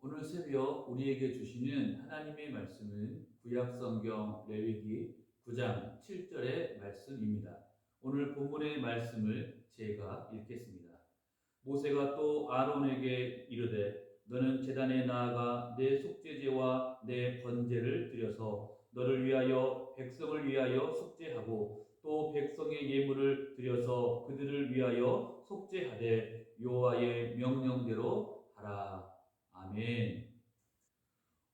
오늘 새벽 우리에게 주시는 하나님의 말씀은 구약성경 레위기 9장 7절의 말씀입니다. 오늘 본문의 말씀을 제가 읽겠습니다. 모세가 또 아론에게 이르되 너는 제단에 나아가 내 속죄제와 내 번제를 드려서 너를 위하여 백성을 위하여 속죄하고 또 백성의 예물을 드려서 그들을 위하여 속죄하되 여호와의 명령대로 하라. 아멘.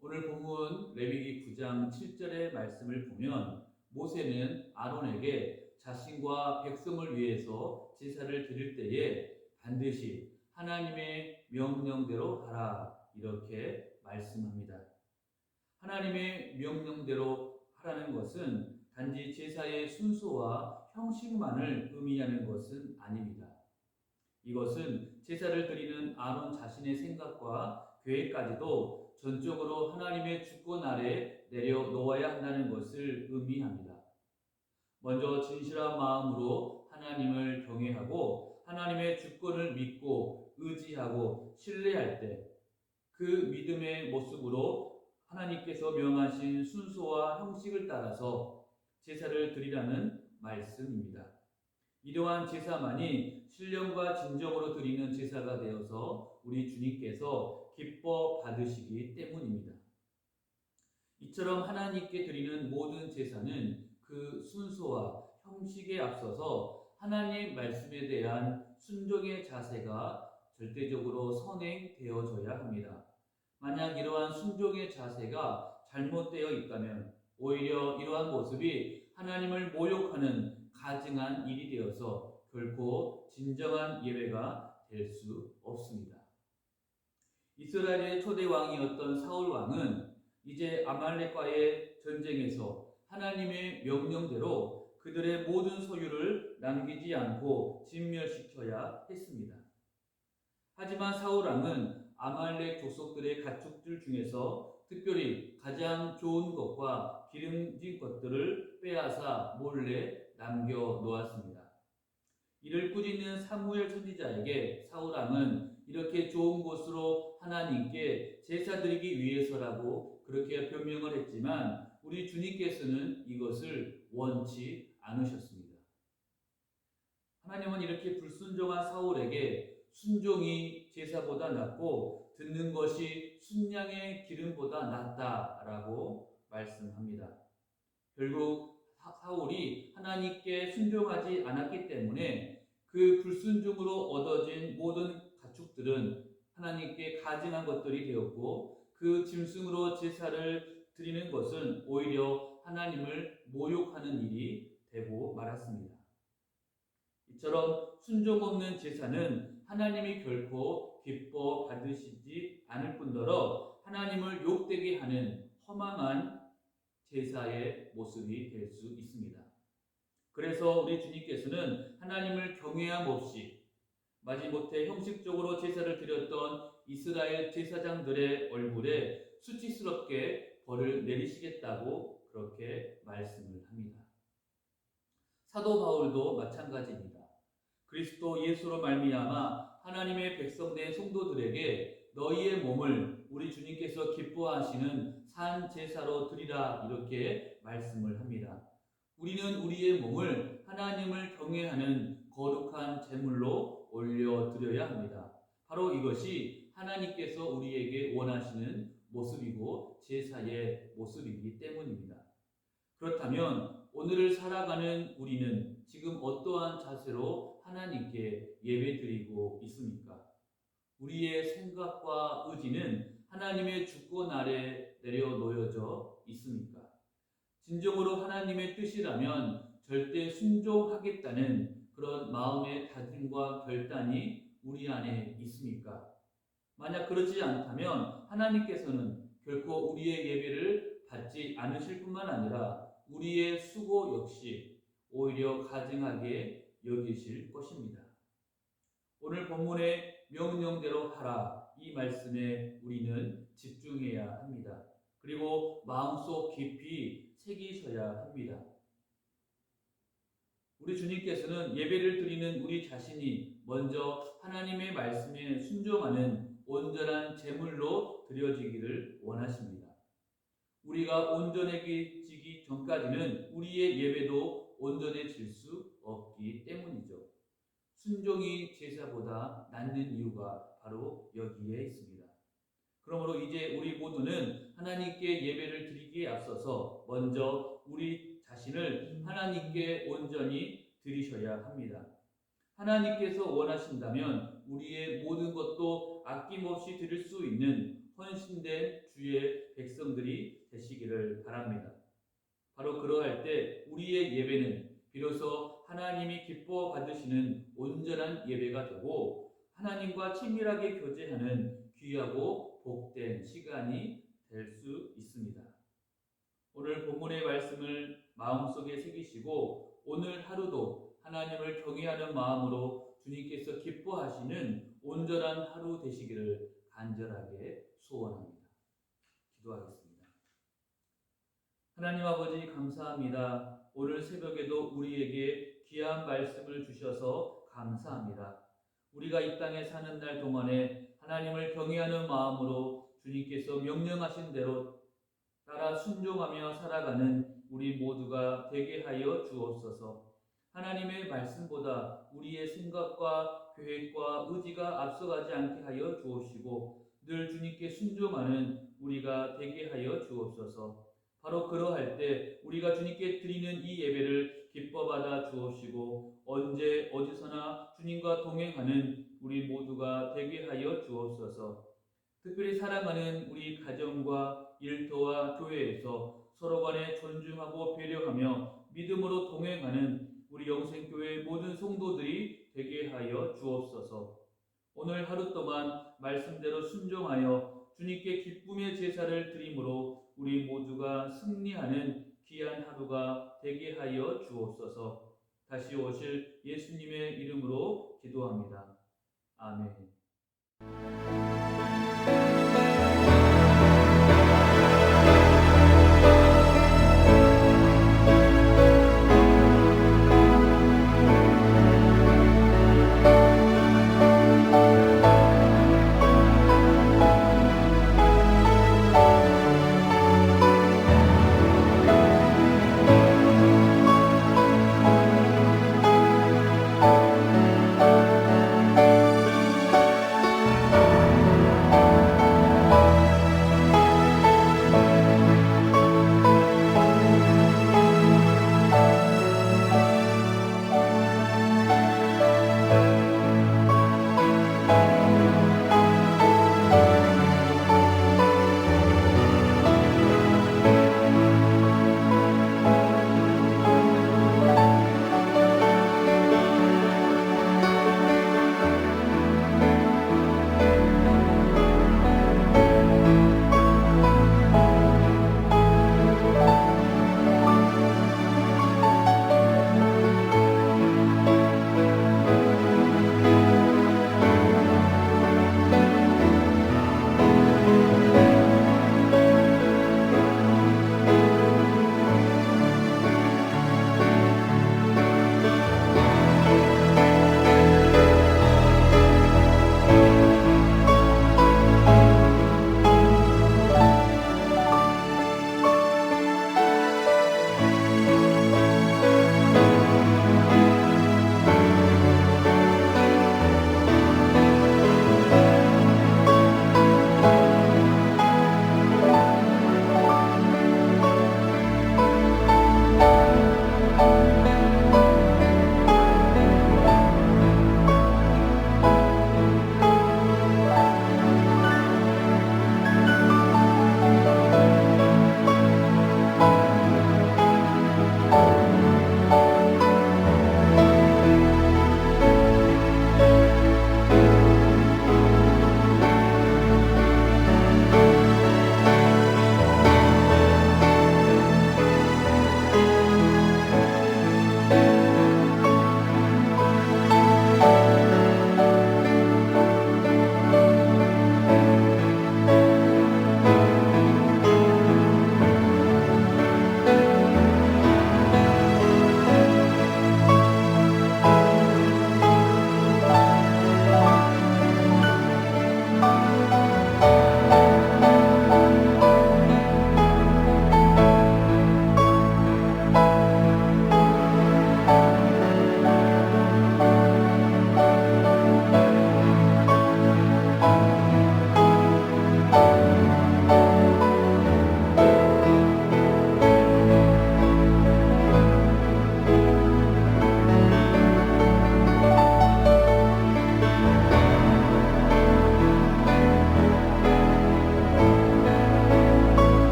오늘 본문 레위기 9장 7절의 말씀을 보면 모세는 아론에게 자신과 백성을 위해서 제사를 드릴 때에 반드시 하나님의 명령대로 하라 이렇게 말씀합니다. 하나님의 명령대로 하라는 것은 단지 제사의 순서와 형식만을 의미하는 것은 아닙니다. 이것은 제사를 드리는 아론 자신의 생각과 계획까지도 전적으로 하나님의 주권 아래 내려놓아야 한다는 것을 의미합니다. 먼저 진실한 마음으로 하나님을 경외하고 하나님의 주권을 믿고 의지하고 신뢰할 때 그 믿음의 모습으로 하나님께서 명하신 순서와 형식을 따라서 제사를 드리라는 말씀입니다. 이러한 제사만이 신령과 진정으로 드리는 제사가 되어서 우리 주님께서 기뻐 받으시기 때문입니다. 이처럼 하나님께 드리는 모든 제사는 그 순서와 형식에 앞서서 하나님 말씀에 대한 순종의 자세가 절대적으로 선행되어져야 합니다. 만약 이러한 순종의 자세가 잘못되어 있다면 오히려 이러한 모습이 하나님을 모욕하는 가증한 일이 되어서 결코 진정한 예배가 될 수 없습니다. 이스라엘의 초대 왕이었던 사울 왕은 이제 아말렉과의 전쟁에서 하나님의 명령대로 그들의 모든 소유를 남기지 않고 진멸시켜야 했습니다. 하지만 사울 왕은 아말렉 족속들의 가축들 중에서 특별히 가장 좋은 것과 기름진 것들을 빼앗아 몰래 남겨 놓았습니다. 이를 꾸짖는 사무엘 선지자에게 사울 왕은 이렇게 좋은 곳으로 하나님께 제사 드리기 위해서라고 그렇게 변명을 했지만 우리 주님께서는 이것을 원치 않으셨습니다. 하나님은 이렇게 불순종한 사울에게 순종이 제사보다 낫고 듣는 것이 순양의 기름보다 낫다라고 말씀합니다. 결국 사울이 하나님께 순종하지 않았기 때문에 그 불순종으로 얻어진 모든 가축들은 하나님께 가증한 것들이 되었고 그 짐승으로 제사를 드리는 것은 오히려 하나님을 모욕하는 일이 되고 말았습니다. 이처럼 순종 없는 제사는 하나님이 결코 기뻐 받으시지 않을 뿐더러 하나님을 욕되게 하는 허망한 제사의 모습이 될 수 있습니다. 그래서 우리 주님께서는 하나님을 경외함 없이 마지못해 형식적으로 제사를 드렸던 이스라엘 제사장들의 얼굴에 수치스럽게 벌을 내리시겠다고 그렇게 말씀을 합니다. 사도 바울도 마찬가지입니다. 그리스도 예수로 말미암아 하나님의 백성 된 성도들에게 너희의 몸을 우리 주님께서 기뻐하시는 산 제사로 드리라 이렇게 말씀을 합니다. 우리는 우리의 몸을 하나님을 경외하는 거룩한 제물로 올려드려야 합니다. 바로 이것이 하나님께서 우리에게 원하시는 모습이고 제사의 모습이기 때문입니다. 그렇다면 오늘을 살아가는 우리는 지금 어떠한 자세로 하나님께 예배드리고 있습니까? 우리의 생각과 의지는 하나님의 주권 아래 내려놓여져 있습니까? 진정으로 하나님의 뜻이라면 절대 순종하겠다는 그런 마음의 다짐과 결단이 우리 안에 있습니까? 만약 그렇지 않다면 하나님께서는 결코 우리의 예배를 받지 않으실 뿐만 아니라 우리의 수고 역시 오히려 가증하게 여기실 것입니다. 오늘 본문의 명령대로 하라 이 말씀에 우리는 집중해야 합니다. 그리고 마음속 깊이 새기셔야 합니다. 우리 주님께서는 예배를 드리는 우리 자신이 먼저 하나님의 말씀에 순종하는 온전한 제물로 드려지기를 원하십니다. 우리가 온전해지기 전까지는 우리의 예배도 온전해질 수 없기 때문이죠. 순종이 제사보다 낫는 이유가 바로 여기에 있습니다. 그러므로 이제 우리 모두는 하나님께 예배를 드리기에 앞서서 먼저 우리 자신을 하나님께 온전히 드리셔야 합니다. 하나님께서 원하신다면 우리의 모든 것도 아낌없이 드릴 수 있는 헌신된 주의 백성들이 되시기를 바랍니다. 바로 그러할 때 우리의 예배는 비로소 하나님이 기뻐 받으시는 온전한 예배가 되고 하나님과 친밀하게 교제하는 귀하고 복된 시간이 될 수 있습니다. 오늘 본문의 말씀을 마음속에 새기시고 오늘 하루도 하나님을 경외하는 마음으로 주님께서 기뻐하시는 온전한 하루 되시기를 간절하게 소원합니다. 기도하겠습니다. 하나님 아버지 감사합니다. 오늘 새벽에도 우리에게 귀한 말씀을 주셔서 감사합니다. 우리가 이 땅에 사는 날 동안에 하나님을 경외하는 마음으로 주님께서 명령하신 대로 따라 순종하며 살아가는 우리 모두가 되게 하여 주옵소서. 하나님의 말씀보다 우리의 생각과 계획과 의지가 앞서가지 않게 하여 주옵시고 늘 주님께 순종하는 우리가 되게 하여 주옵소서. 바로 그러할 때 우리가 주님께 드리는 이 예배를 기뻐 받아 주옵시고 언제 어디서나 주님과 동행하는 우리 모두가 되게 하여 주옵소서. 특별히 사랑하는 우리 가정과 일터와 교회에서 서로 간에 존중하고 배려하며 믿음으로 동행하는 우리 영생교회 모든 성도들이 되게 하여 주옵소서. 오늘 하루 동안 말씀대로 순종하여 주님께 기쁨의 제사를 드림으로 우리 모두가 승리하는 귀한 하루가 되게 하여 주옵소서. 다시 오실 예수님의 이름으로 기도합니다. 아멘.